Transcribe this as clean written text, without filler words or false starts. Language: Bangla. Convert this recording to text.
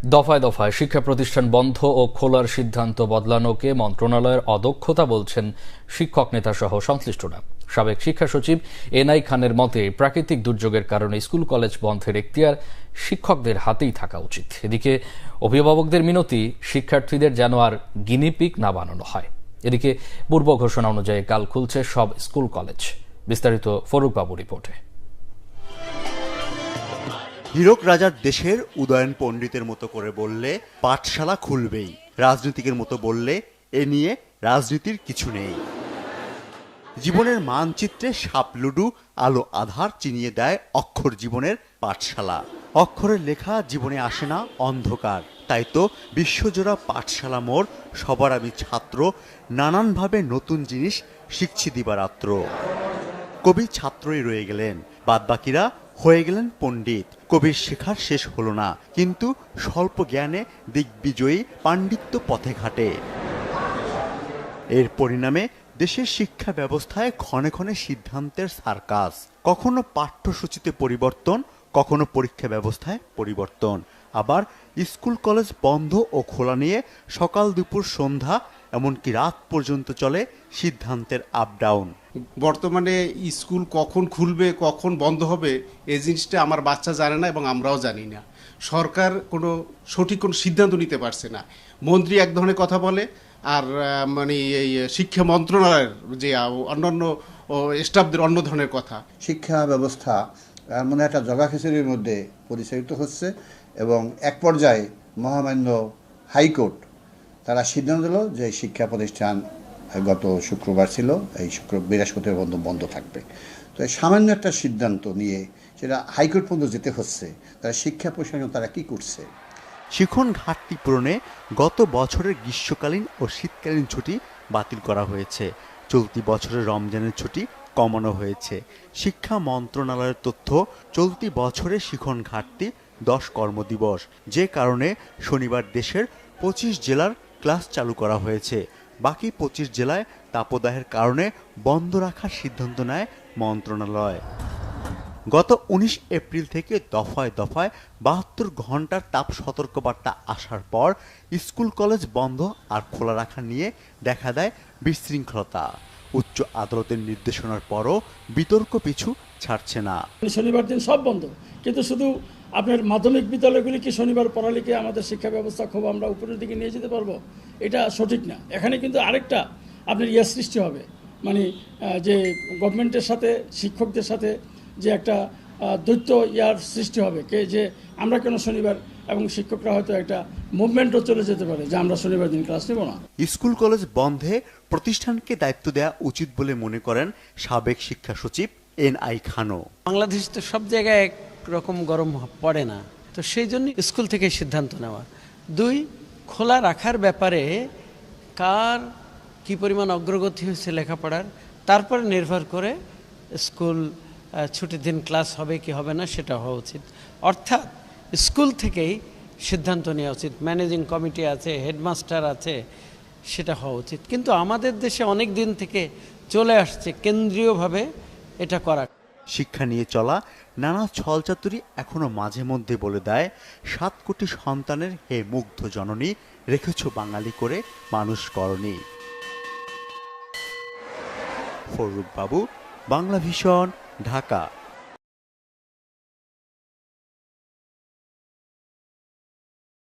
দফায় দফায় শিক্ষা প্রতিষ্ঠান বন্ধ ও খোলার সিদ্ধান্ত বদলানোকে মন্ত্রণালয়ের অদক্ষতা বলছেন শিক্ষক নেতাসহ সংশ্লিষ্টরা। সাবেক শিক্ষা সচিব এনআই খানের মতে প্রাকৃতিক দুর্যোগের কারণে স্কুল কলেজ বন্ধের এখতিয়ার শিক্ষকদের হাতেই থাকা উচিত। এদিকে অভিভাবকদের মিনতি শিক্ষার্থীদের যেন আর গিনিপিগ না বানানো হয়। এদিকে পূর্ব ঘোষণা অনুযায়ী কাল খুলছে সব স্কুল কলেজ। বিস্তারিত ফরুক বাবু রিপোর্টে। হীরক রাজার দেশের উদয়ন পণ্ডিতের মতো করে বললে পাঠশালা খুলবেই, রাজনীতিকের মতো বললে এ নিয়ে রাজনীতির কিছু নেই। জীবনের মানচিত্রে সাপলুডু আলো আধার চিনিয়ে দেয় অক্ষর জীবনের পাঠশালা। অক্ষরের লেখা জীবনে আসে না অন্ধকার, তাই তো বিশ্বজোড়া পাঠশালা মোর সবার আমি ছাত্র, নানানভাবে নতুন জিনিস শিখছি দিবারাত্র। কবি ছাত্রই রয়ে গেলেন, বাদবাকিরা হয়ে গেলেন পণ্ডিত। কবির শেখার শেষ হলো না, কিন্তু স্বল্প জ্ঞানে দিগ্বিজয়ী পাণ্ডিত্য পথে ঘাটে। এর পরিণামে দেশের শিক্ষা ব্যবস্থায় ক্ষণে ক্ষণে সিদ্ধান্তের সার্কাস। কখনো পাঠ্যসূচিতে পরিবর্তন, কখনো পরীক্ষা ব্যবস্থায় পরিবর্তন, আবার স্কুল কলেজ বন্ধ ও খোলা নিয়ে সকাল দুপুর সন্ধ্যা এমনকি রাত পর্যন্ত চলে সিদ্ধান্তের আপ ডাউন। বর্তমানে স্কুল কখন খুলবে কখন বন্ধ হবে এই জিনিসটা আমার বাচ্চা জানে না এবং আমরাও জানি না। সরকার সঠিক কোনো সিদ্ধান্ত নিতে পারছে না। মন্ত্রী এক ধরনের কথা বলে, আর এই শিক্ষা মন্ত্রণালয়ের যে অন্যান্য স্টাফদের অন্য ধরনের কথা। শিক্ষা ব্যবস্থা এমন একটা জগা খিচুড়ির মধ্যে পরিচালিত হচ্ছে এবং এক পর্যায়ে মহামান্য হাইকোর্ট তারা সিদ্ধান্ত দিল যে শিক্ষা প্রতিষ্ঠান গত শুক্রবার ছিল, এই বৃহস্পতিবার বন্ধ থাকবে। তো এই সামান্য একটা সিদ্ধান্ত নিয়ে সেটা হাইকোর্ট পর্যন্ত যেতে হচ্ছে। তারা শিক্ষা প্রশাসন তারা কি করছে? শিখন ঘাটতি পূরণে গত বছরের গ্রীষ্মকালীন ও শীতকালীন ছুটি বাতিল করা হয়েছে। চলতি বছরের রমজানের ছুটি কমানো হয়েছে। শিক্ষা মন্ত্রণালয়ের তথ্য, চলতি বছরে শিখন ঘাটতি 10 কর্মদিবস, যে কারণে শনিবার দেশের 25 জেলার ক্লাস চালু করা হয়েছে। বাকি 25 জেলায় তাপদাহের কারণে বন্ধ রাখার সিদ্ধান্ত নেয় মন্ত্রণালয়। গত 19 এপ্রিল থেকে দফায় দফায় 72 ঘন্টার তাপ সতর্কবার্তা আসার পর স্কুল কলেজ বন্ধ আর খোলা রাখা নিয়ে দেখা দেয় বিশৃঙ্খলতা। উচ্চ আদালতের নির্দেশনার পরও বিতর্ক পিছু ছাড়ছে না। শনিবার দিন সব বন্ধ, কিন্তু শুধু আপনার মাধ্যমিক বিদ্যালয়গুলি কি শনিবার পড়ালে কি আমাদের শিক্ষা ব্যবস্থা খুব আমরা উপরের দিকে নিয়ে যেতে পারবো? এটা সঠিক না। এখানে কিন্তু আরেকটা আপনার সৃষ্টি হবে, যে গভর্নমেন্টের সাথে শিক্ষকদের সাথে যে একটা দ্বৈত সৃষ্টি হবে, যে আমরা কেন শনিবার, এবং শিক্ষকরা হয়তো একটা মুভমেন্টও চলে যেতে পারে যে আমরা শনিবার দিন ক্লাস নেব না। স্কুল কলেজ বন্ধে প্রতিষ্ঠানকে দায়িত্ব দেওয়া উচিত বলে মনে করেন সাবেক শিক্ষা সচিব এনআই খানও। বাংলাদেশ তো সব জায়গায় একরকম গরম পড়ে না, তো সেই জন্য স্কুল থেকে সিদ্ধান্ত নেওয়া। 2, খোলা রাখার ব্যাপারে কার কি পরিমাণ অগ্রগতি হয়েছে লেখাপড়ার, তারপরে নির্ভর করে স্কুল ছুটির দিন ক্লাস হবে কি হবে না সেটা হওয়া উচিত। অর্থাৎ স্কুল থেকেই সিদ্ধান্ত নেওয়া উচিত। ম্যানেজিং কমিটি আছে, হেডমাস্টার আছে, সেটা হওয়া উচিত। কিন্তু আমাদের দেশে অনেক দিন থেকে চলে আসছে কেন্দ্রীয়ভাবে এটা করা। শিক্ষা নিয়ে চলা নানা ছলচাতুরি এখনো মাঝে মধ্যে বলে দেয়, 7 কোটি সন্তানের হে মুগ্ধ জননী, রেখেছ বাঙালি করে মানুষ করণী। ফরুক বাবু, বাংলা ভিশন, ঢাকা।